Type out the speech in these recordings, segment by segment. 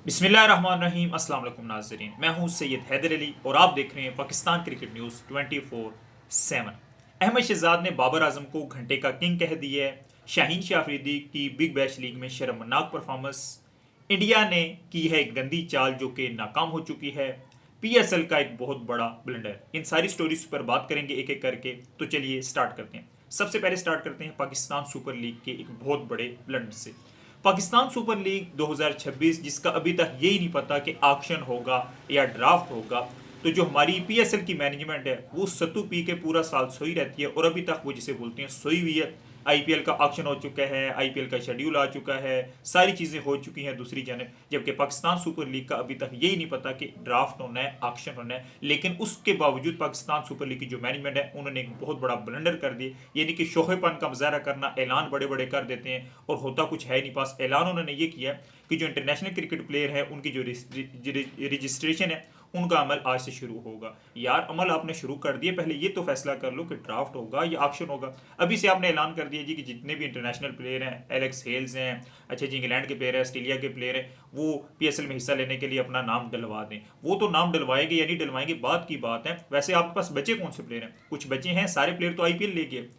बिस्मिल्लाहिर्रहमानिर्रहीम। अस्सलाम वालेकुम नाज़रीन, मैं हूं सैयद हैदर अली और आप देख रहे हैं पाकिस्तान क्रिकेट न्यूज़ 24/7। अहमद शहजाद ने बाबर आजम को घंटे का किंग कह दिया है। शाहीन शाह अफरीदी की बिग बैश लीग में शर्मनाक परफॉर्मेंस। इंडिया ने की है एक गंदी चाल जो कि नाकाम हो चुकी है। पीएसएल का एक बहुत बड़ा ब्लंडर। इन सारी स्टोरीज पर बात करेंगे एक एक करके, तो चलिए स्टार्ट करते हैं। सबसे पहले स्टार्ट करते हैं पाकिस्तान सुपर लीग के एक बहुत बड़े ब्लंडर से। पाकिस्तान सुपर लीग 2026, जिसका अभी तक यही नहीं पता कि ऑक्शन होगा या ड्राफ्ट होगा। तो जो हमारी पीएसएल की मैनेजमेंट है वो सत्तू पी के पूरा साल सोई रहती है और अभी तक वो जिसे बोलते हैं सोई हुई है। आईपीएल का ऑक्शन हो चुका है, आईपीएल का शेड्यूल आ चुका है, सारी चीज़ें हो चुकी हैं दूसरी जानब, जबकि पाकिस्तान सुपर लीग का अभी तक यही नहीं पता कि ड्राफ्ट होना है, ऑक्शन होना है। लेकिन उसके बावजूद पाकिस्तान सुपर लीग की जो मैनेजमेंट है उन्होंने एक बहुत बड़ा ब्लंडर कर दिया, यानी कि शोहेपन का मुजाहरा करना, ऐलान बड़े बड़े कर देते हैं और होता कुछ है नहीं। पास ऐलान उन्होंने ये किया कि जो इंटरनेशनल क्रिकेट प्लेयर है उनकी जो रजिस्ट्रेशन है उनका अमल आज से शुरू होगा। यार, अमल आपने शुरू कर दिए, पहले ये तो फैसला कर लो कि ड्राफ्ट होगा या ऑक्शन होगा। अभी से आपने ऐलान कर दिया जी कि जितने भी इंटरनेशनल प्लेयर हैं, एलेक्स हेल्स हैं, अच्छा जी, इंग्लैंड के प्लेयर हैं, ऑस्ट्रेलिया के प्लेयर हैं, वो पीएसएल में हिस्सा लेने के लिए अपना नाम डलवा दें। वो तो नाम डलवाएंगे या नहीं डलवाएंगे बात की बात है। वैसे आपके पास बचे कौन से प्लेयर हैं? कुछ बचे हैं, सारे प्लेयर तो आईपीएल ले गए।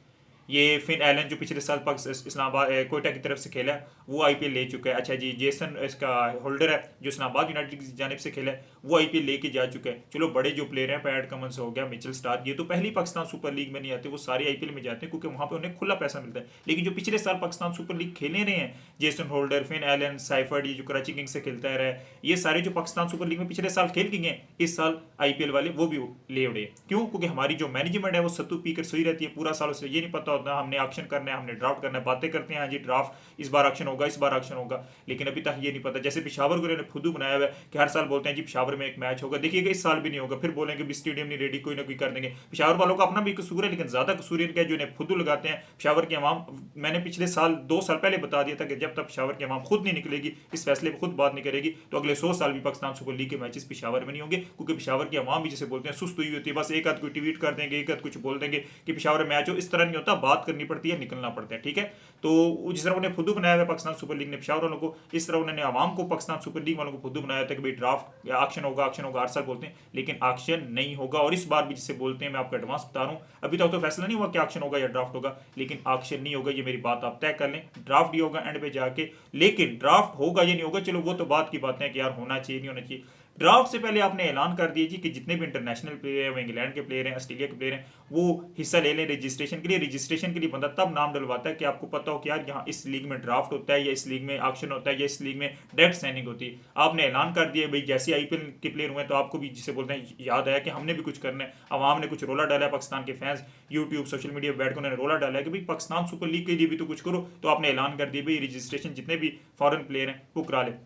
ये फिन एलन जो पिछले साल इस्लामाबाद कोयटा की तरफ से खेला वो आईपीएल ले चुका है। अच्छा जी, जेसन इसका होल्डर है जो इस्लामाबाद यूनाइटेड की जानिब से खेला है, वो आईपीएल लेके जा चुका है। चलो, बड़े जो प्लेयर हैं, पैट कमंस हो गया, मिचेल स्टार्क, ये तो पहली पाकिस्तान सुपर लीग में नहीं आते, वो सारे आईपीएल में जाते हैं क्योंकि वहां पे उन्हें खुला पैसा मिलता है। लेकिन जो पिछले साल पाकिस्तान सुपर लीग खेले रहे हैं, Jason holder, Finn Allen, ciphered, ये जो कराची किंग से खेलता रहा है, ये सारे जो पाकिस्तान सुपर लीग में पिछले साल खेल के गए, इस साल आईपीएल वाले वो भी ले उड़े। क्यों? क्योंकि हमारी जो मैनेजमेंट है वो सत्तू पी कर सोई रहती है पूरा साल। उसे ये नहीं पता होता हमने ऑक्शन करना है, हमने ड्राफ्ट करना है। बातें करते हैं हाँ जी ड्राफ्ट, इस बार ऑक्शन होगा, इस बार ऑक्शन होगा, लेकिन अभी तक ये नहीं पता। जैसे पिशावर को इन्होंने फुदू बनाया हुआ है कि हर साल बोलते हैं जी पिशावर में एक मैच होगा, देखिएगा इस साल भी नहीं होगा, फिर बोलेंगे भी स्टेडियम नहीं रेडी, कोई ना कोई कर देंगे। पिशावर वालों का अपना भी कसूर है, लेकिन ज्यादा कसूर इनका जो इन्हें फुदू लगाते हैं पिशावर की आवाम। मैंने पिछले साल 2 साल पहले बता दिया था कि जब तक पिशावर की आवाम खुद नहीं निकलेगी, इस फैसले पर खुद बात नहीं करेगी, तो अगले 100 साल भी पाकिस्तान सुपर लीग के मैचेस पिशावर में नहीं होंगे। क्योंकि पिशावर की आवाम भी जिसे बोलते हैं सुस्त हुई होती है, बस एक आध कोई ट्वीट कर देंगे, एक आध कुछ बोल देंगे कि पिशावर मैच हो, इस तरह नहीं होता, बात करनी पड़ती है, निकलना पड़ता है। ठीक है, तो जिस तरह उन्हें फुदू बनाया हुआ पाकिस्तान सुपर लीग ने पिशावर वालों को, इस तरह उन्होंने आवाम को, पाकिस्तान सुपर लीग वालों को फुदू बनाया था कि भाई ड्राफ्ट या ऑक्शन होगा, ऑक्शन होगा, हर साल बोलते हैं, लेकिन ऑक्शन नहीं होगा। और इस बार भी जिसे बोलते हैं, मैं आपको एडवांस बता रहा हूँ, अभी तक तो फैसला नहीं हुआ कि ऑक्शन होगा या ड्राफ्ट होगा, लेकिन ऑक्शन नहीं होगा, ये मेरी बात आप तय कर लें। ड्राफ्ट ही होगा एंड पे जाके, लेकिन ड्राफ्ट होगा या नहीं होगा, चलो वो तो बात की बातें हैं कि यार होना चाहिए नहीं होना चाहिए। ड्राफ्ट से पहले आपने ऐलान कर दिया जी कि जितने भी इंटरनेशनल प्लेयर हैं, वो इंग्लैंड के प्लेयर हैं, ऑस्ट्रेलिया के प्लेयर हैं, वो हिस्सा ले लें रजिस्ट्रेशन के लिए। रजिस्ट्रेशन के लिए बंदा तब नाम डलवाता है कि आपको पता हो कि यार यहाँ इस लीग में ड्राफ्ट होता है, या इस लीग में ऑक्शन होता है, या इस लीग में डायरेक्ट साइनिंग होती है। आपने ऐलान कर दिया भाई, जैसे आईपीएल के प्लेयर हुए तो आपको भी जिसे बोलते हैं याद आया कि हमने भी कुछ करना है। अवाम ने कुछ रोला डाला है, पाकिस्तान के फैंस यूट्यूब सोशल मीडिया पर बैठ कर उन्होंने रोला डाला है कि भाई पाकिस्तान सुपर लीग के लिए भी तो कुछ करो। तो आपने ऐलान कर दिया भाई रजिस्ट्रेशन जितने भी फॉरेन प्लेयर हैं वो करा ले।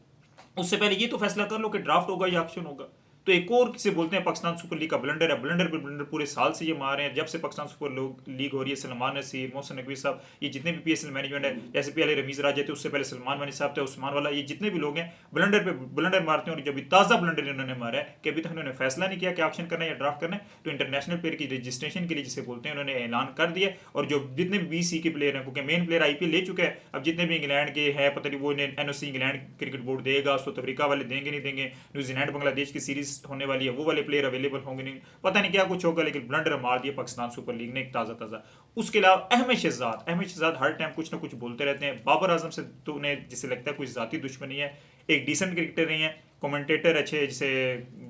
उससे पहले ये तो फैसला कर लो कि ड्राफ्ट होगा या ऑक्शन होगा। तो एक और किसे बोलते हैं पाकिस्तान सुपर लीग का ब्लंडर है। ब्लंडर पर ब्लंडर पूरे साल से ये मार रहे हैं, जब से पाकिस्तान सुपर लीग हो रही है। सलमान नसीर, मोहसिन नकवी साहब, ये जितने भी पीएसएल मैनेजमेंट है, जैसे पहले रमीज राजा थे, उससे पहले सलमान वानी साहब थे, उस्मान वाला, ये जितने भी लोग हैं ब्लंडर पे ब्लंडर मारते हैं। और जब ताज़ा ब्लंडर इन्होंने मारा है कि अभी तक इन्होंने फैसला नहीं किया कि ऑक्शन करना है या ड्राफ्ट करना है, तो इंटरनेशनल प्लेयर की रजिस्ट्रेशन के लिए जिसे बोलते हैं उन्होंने ऐलान कर दिया। और जो जितने भी बीसी के प्लेयर हैं, क्योंकि मेन प्लेयर आईपीएल ले चुका है, अब जितने भी इंग्लैंड के हैं पता नहीं वो इन्हें एनओसी इंग्लैंड क्रिकेट बोर्ड देगा, साउथ अफ्रीका वाले देंगे नहीं देंगे, न्यूजीलैंड बांग्लादेश की सीरीज होने वाली है वो वाले प्लेयर अवेलेबल होंगे नहीं, पता नहीं क्या कुछ होगा, लेकिन ब्लंडर मार दिया पाकिस्तान सुपर लीग ने एक ताज़ा ताज़ा। उसके अलावा अहमद शहजाद हर टाइम कुछ ना कुछ बोलते रहते हैं। बाबर आजम से तो उन्हें जिसे लगता है कुछ ज़ाती दुश्मनी है। एक डिसेंट क्रिकेटर नहीं है, कमेंटेटर अच्छे, जिसे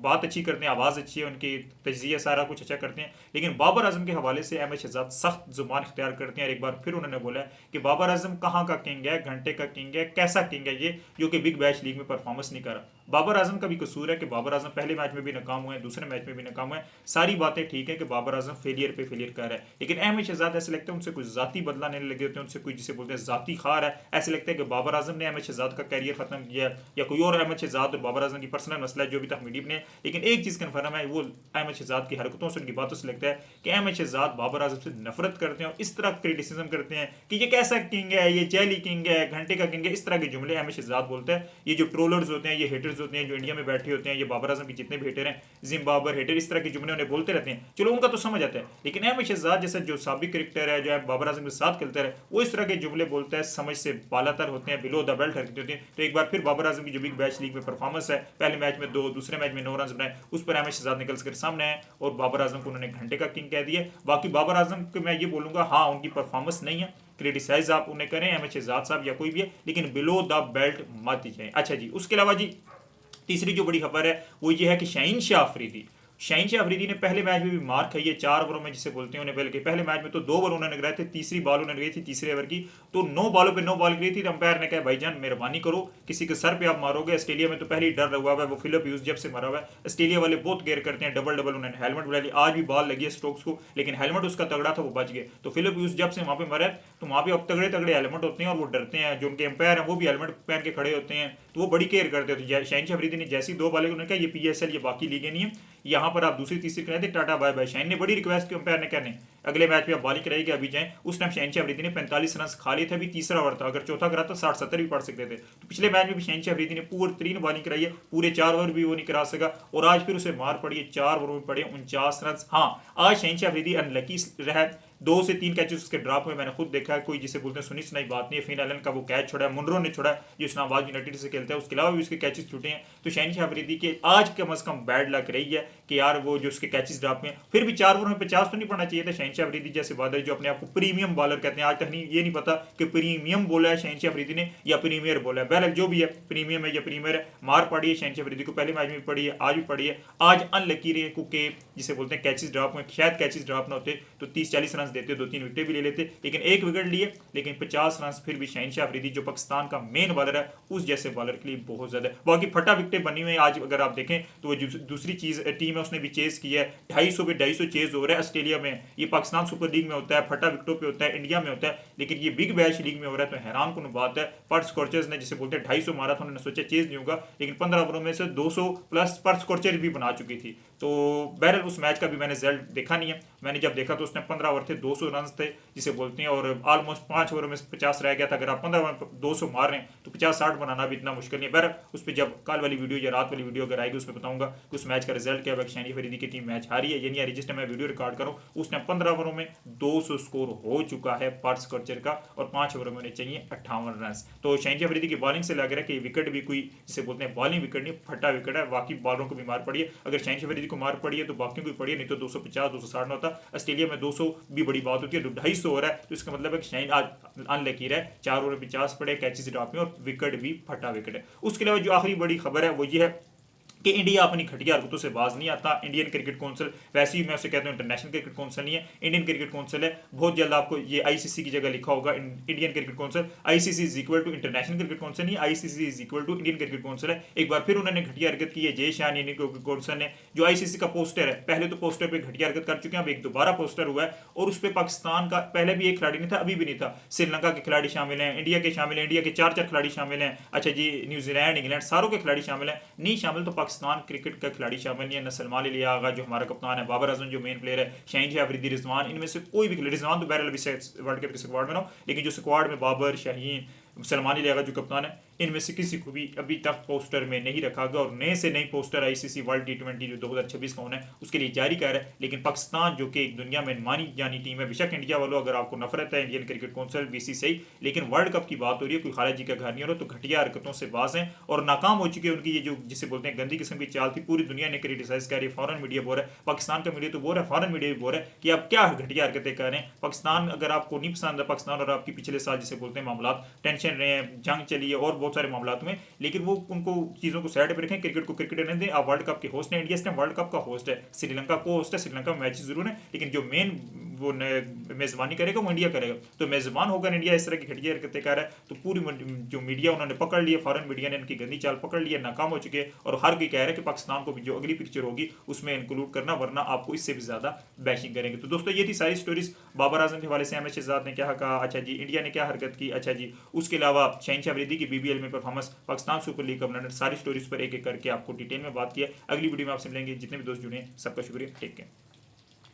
बात अच्छी करते हैं, आवाज़ अच्छी है उनकी, तजिया सारा कुछ अच्छा करते हैं। लेकिन बाबर आजम के हवाले से अहमद शहजाद सख्त जुबान इख्तियार करते हैं। और एक बार फिर उन्होंने बोला है कि बाबर आजम कहाँ का किंग है, घंटे का किंग है, कैसा किंग है ये, जो कि बिग बैश लीग में परफॉर्मेंस नहीं कर रहा। बाबर आजम का भी कसूर है कि बाबर आजम पहले मैच में भी नाकाम हुए हैं, दूसरे मैच में भी नाकाम हुए हैं। सारी बातें ठीक है कि बाबर आजम फेलियर पे फेलियर कर रहा है, लेकिन अहमद शहजाद ऐसे लगता है उनसे कुछ जाती बदला नहीं लगे होते हैं, उनसे कोई जिसे बोलते हैं जाती खार है। ऐसे लगता है कि बाबर आजम ने अहमद शहजाद का कैरियर खत्म किया, या कोई और अहमद शहजाद और बाबर बाबर आजम की पर्सनल मसला है जो अभी तक मीडिया ने, लेकिन एक चीज़ कन्फर्म है, वो अहमद शहजाद की हरकतों से, उनकी बातों से लगता है कि अहमद शहजाद बाबर आजम से नफरत करते हैं और इस तरह क्रिटिसिज्म करते हैं कि ये कैसा किंग है, ये जैली किंग है, घंटे का किंग है, इस तरह के जुमले अहमद शहजाद बोलते हैं। ये जो ट्रोलर्स होते हैं, ये हेटर्स होते हैं जो इंडिया में बैठे होते हैं, ये बाबर आजम के जितने भी हेटर हैं, जिम्बाबर हेटर, इस तरह के जुमले उन्हें बोलते रहते हैं, चलो उनका तो समझ आता है, लेकिन अहमद शहजाद जैसा जो साबिक क्रिकेटर है, जो है बाबर आजम के साथ खेलता है, वो इस तरह के जुमले बोलता है, समझ से बालातर होते हैं, बिलो द बेल्ट हरकतें होती हैं। तो एक बार फिर बाबर आजम की जो बिग बैश लीग में परफॉर्मेंस है, पहले मैच में 2, दूसरे मैच में 9 रन बनाए, उस पर अहमद शहजाद निकल कर सामने आए और बाबर आजम को उन्होंने घंटे का किंग कह दिया। बाकी बाबर आजम को मैं ये बोलूंगा, हाँ उनकी परफॉर्मेंस नहीं है, क्रिटिसाइज आप उन्हें करें, अहमद शहजाद साहब या कोई भी है, लेकिन बिलो द बेल्ट मत जाए। अच्छा जी, उसके अलावा जी तीसरी जो बड़ी खबर है वो ये है कि शाहीन शाह अफरीदी, शाहीन शाह अफरीदी ने पहले मैच में भी मार खाई है 4 ओवरों में, जिसे बोलते हैं उन्हें, बल्कि पहले मैच में तो 2 ओवर उन्होंने गिराए थे, तीसरी बॉल उन्होंने गई थी तीसरे ओवर की, तो 9 बॉलों पे 9 बॉल गिरी थी, तो अंपायर ने कहा भाईजान मेहरबानी करो, किसी के सर पे आप मारोगे। ऑस्ट्रेलिया में तो पहले ही डर हुआ है, वो फिलिप ह्यूज जब से मरा हुआ है, ऑस्ट्रेलिया वाले बहुत केयर करते हैं, डबल डबल उन्होंने हेलमेट बुला लिया, आज भी बॉल लगी है स्टोक्स को, लेकिन हेलमेट उसका तगड़ा था, वो बच गए। तो फिलिप ह्यूज जब से वहां पे मरा है, तो वहां पे अब तगड़े तगड़े हेलमेट होते हैं और वो डरते हैं, जो उनके अंपायर हैं वो भी हेलमेट पहन के खड़े होते हैं, तो वो बड़ी केयर करते हैं। तो शाहीन शाह अफरीदी ने जैसी 2 बॉलें उन्होंने कहा ये PSL, ये बाकी लीगें नहीं है, यहाँ पर आप दूसरी तीसरी कराए थे, टाटा बाय बाय। शाहीन ने बड़ी रिक्वेस्ट की, अंपायर ने कहने अगले मैच में आप बॉलिंग कराइए अभी जाएं। उस टाइम शाहीन शाह अफरीदी ने 45 रन खा लिए थे, अभी तीसरा ओवर था, अगर चौथा करा तो 60-70 भी पड़ सकते थे। तो पिछले मैच में भी शाहीन शाह अफरीदी ने पूरे 3 बॉलिंग कराई है, पूरे 4 ओवर भी वो नहीं करा सका, और आज फिर उसे मार पड़ी है, 4 ओवर में पड़े 49 रन। हाँ, आज शाहीन शाह अफरीदी अनलकी रहा, 2 से 3 कैचेस उसके ड्रॉप हुए, मैंने खुद देखा है, कोई जिसे बोलते हैं सुनी सुनाई बात नहीं है। फिन एलन का वो कैच छोड़ा है, मुनरो ने छोड़ा है जो इस्लामाबाद यूनाइटेड से खेलता है, उसके अलावा भी उसके कैचेस छूटे हैं। तो शाहीन शाह अफरीदी के आज कम अज कम बैड लक रही है कि यार वो जो उसके कैचेस ड्रॉप में, फिर भी 4 ओवर में 50 तो नहीं पड़ना चाहिए था। शाहीन शाह अफरीदी जैसे बॉलर जो अपने आप को प्रीमियम बॉलर कहते हैं, आज तक नहीं ये नहीं पता कि प्रीमियम बोला है शाहीन शाह अफरीदी ने या प्रीमियर बोला है, बहरहाल जो भी है, प्रीमियम है या प्रीमियर है, मार पड़ी है शाहीन शाह अफरीदी को, पहले मैच में पड़ी है, आज भी पड़ी है। आज अनलकी रही है क्योंकि जिसे बोलते हैं कैचेस ड्रॉप में, शायद कैचेस ड्रॉप ना होते तो 30-40 रन देते, 2-3 विकेट भी ले लेते, लेकिन एक विकेट लिए, लेकिन 50 रन फिर भी शाहीन शाह अफरीदी जो पाकिस्तान का मेन बॉलर है उस जैसे बॉलर के लिए बहुत ज्यादा। बाकी फटा विकेटें बनी हुई है आज, अगर आप देखें तो वो दूसरी चीज टीम है उसने भी चेज की है, 250 पे 250 चेज हो रहा है ऑस्ट्रेलिया में, ये पाकिस्तान सुपर लीग में होता है, फटा विकेटों पे होता है, इंडिया में होता है, लेकिन ये बिग बैश लीग में हो रहा है, तो हैरान कुन बात है। पर्थ स्कॉर्चर्स ने जिसे बोलते हैं 250 मारा था, उन्होंने सोचा चेज नहीं होगा, लेकिन 15 ओवरों में से 200 प्लस पर्थ स्कॉर्चर भी बना चुकी थी। तो बहरहाल उस मैच का भी मैंने रिजल्ट देखा नहीं है, मैंने जब देखा तो उसने 15 ओवर थे, 200 रन थे जिसे बोलते हैं, और ऑलमोस्ट 5 ओवर में 50 रह गया था। अगर आप 15 ओवर में 200 मार रहे हैं तो 50-60 बनाना भी इतना मुश्किल नहीं है। बहरहाल उस पर जब कल वाली वीडियो या रात वाली वीडियो अगर आएगी उसमें बताऊंगा कि उस मैच का रिजल्ट क्या है। शाहीन अफरीदी की टीम मैच हारी है, यानी रजिस्टर मैं वीडियो रिकॉर्ड करूँ, उसने 15 ओवरों में 200 स्कोर हो चुका है पर्थ स्कॉर्चर का, और 5 ओवरों में उन्हें चाहिए 58 रन। तो शाहीन अफरीदी की बॉलिंग से लग रहा है कि विकेट भी कोई जिसे बोलते हैं बॉलिंग विकेट नहीं, फटा विकेट है, बाकी बॉलरों को भी मार पड़ी है। अगर शाहीन अफरीदी को मार पड़ी है तो बाकियों को भी पड़ी है, नहीं तो 250-260 ना होता। ऑस्ट्रेलिया में 200 भी बड़ी बात होती है, तो 250 हो रहा है, तो इसका मतलब है कि शाहीन आज अनलकी रहा है, 4 ओवर 50 पड़े, कैचेस ड्रॉप में, और विकेट भी फटा विकेट है। उसके अलावा जो आखिरी बड़ी खबर है वो ये है कि इंडिया अपनी घटिया हरकतों से बाज नहीं आता। इंडियन क्रिकेट काउंसिल, वैसे ही मैं उसे कहता हूँ इंटरनेशनल क्रिकेट काउंसिल नहीं है, इंडियन क्रिकेट काउंसिल है। बहुत जल्द आपको ये ICC की जगह लिखा होगा Indian cricket council. ICC is equal to international cricket council नहीं, ICC is equal to Indian cricket council है। एक बार फिर उन्होंने घटिया हरकत की है Jay Shah Indian cricket council ने। जो ICC का पोस्टर है, पहले तो पोस्टर पर घटिया हरकत कर चुके हैं, अब एक दोबारा पोस्टर हुआ है, और उस पर पाकिस्तान का पहले भी एक खिलाड़ी नहीं था, अभी भी नहीं था, श्रीलंका के खिलाड़ी शामिल हैं, इंडिया के शामिल हैं, इंडिया के 4 खिलाड़ी शामिल हैं, अच्छा जी न्यूजीलैंड इंग्लैंड सारों के खिलाड़ी शामिल हैं, नहीं शामिल तो पाकिस्तान क्रिकेट खिलाड़ी शामिल नहीं है। न सलमान अली आगा जो हमारा कप्तान है, बाबर आजम जो मेन प्लेयर है, शाहीन शाह अफरीदी, रिजवान, इनमें से कोई भी खिलाड़ी, रिजवान तो बहरहाल अभी वर्ल्ड कप के स्क्वाड में ना, लेकिन जो स्क्वाड में बाबर, शाहीन, सलमान अली आगा जो कप्तान है, इनमें से किसी को भी अभी तक पोस्टर में नहीं रखा गया, और नए से नई पोस्टर ICC वर्ल्ड T20 जो 2026 का होना है उसके लिए जारी कर रहा है। लेकिन पाकिस्तान जो कि एक दुनिया में मानी जानी टीम है, बेशक इंडिया वालों अगर आपको नफरत है इंडियन क्रिकेट काउंसिल BCCI, लेकिन वर्ल्ड कप की बात हो रही है, कोई खारिजी का घर नहीं हो रहा, तो घटिया हरकतों से बाज हैं और नाकाम हो चुकी है उनकी ये जो जिसे बोलते हैं गंदी किस्म की चाल थी। पूरी दुनिया ने क्रिटिसाइज कर रही है, फॉरन मीडिया बोल रहा है, पाकिस्तान का मीडिया तो बोल रहा है, फॉरन मीडिया भी बोल रहा है कि आप क्या घटिया हरकतें कर रहे हैं। पाकिस्तान अगर आपको नहीं पसंद है, पाकिस्तान और आपकी पिछले साल जिसे बोलते हैं मामला टेंशन रहे हैं, जंग चली है और बहुत सारे मामला में, लेकिन वो उनको चीजों को साइड पे रखें, क्रिकेट को क्रिकेट रहने दें। आप वर्ल्ड कप के होस्ट हैं, इंडिया इस टाइम वर्ल्ड कप का होस्ट है, श्रीलंका को होस्ट है, श्रीलंका में मैचेस जरूर है, लेकिन जो मेन वो मेज़बानी करेगा वो इंडिया करेगा, तो मेज़बान होकर इंडिया इस तरह की घटिया हरकतें कर रहा है तो पूरी जो मीडिया उन्होंने पकड़ लिया, फॉरेन मीडिया ने इनकी गंदी चाल पकड़ लिया, नाकाम हो चुके हैं और हर कोई कह रहा है कि पाकिस्तान को भी जो अगली पिक्चर होगी उसमें इंक्लूड करना, वरना आपको इससे भी ज़्यादा बैशिंग करेंगे। तो दोस्तों ये थी सारी स्टोरीज बाबर आजम के हवाले से। अहमद शहजाद ने क्या कहा, अच्छा जी इंडिया ने क्या हरकत की, अच्छा जी उसके अलावा शहनशाह अफरीदी की BBL में परफॉर्मेंस, पाकिस्तान सुपर लीग का ब्लंडर, सारी स्टोरीज पर एक एक करके आपको डिटेल में बात किया। अगली वीडियो में आपसे मिलेंगे। जितने भी दोस्त जुड़े हैं सबका शुक्रिया, टेक केयर।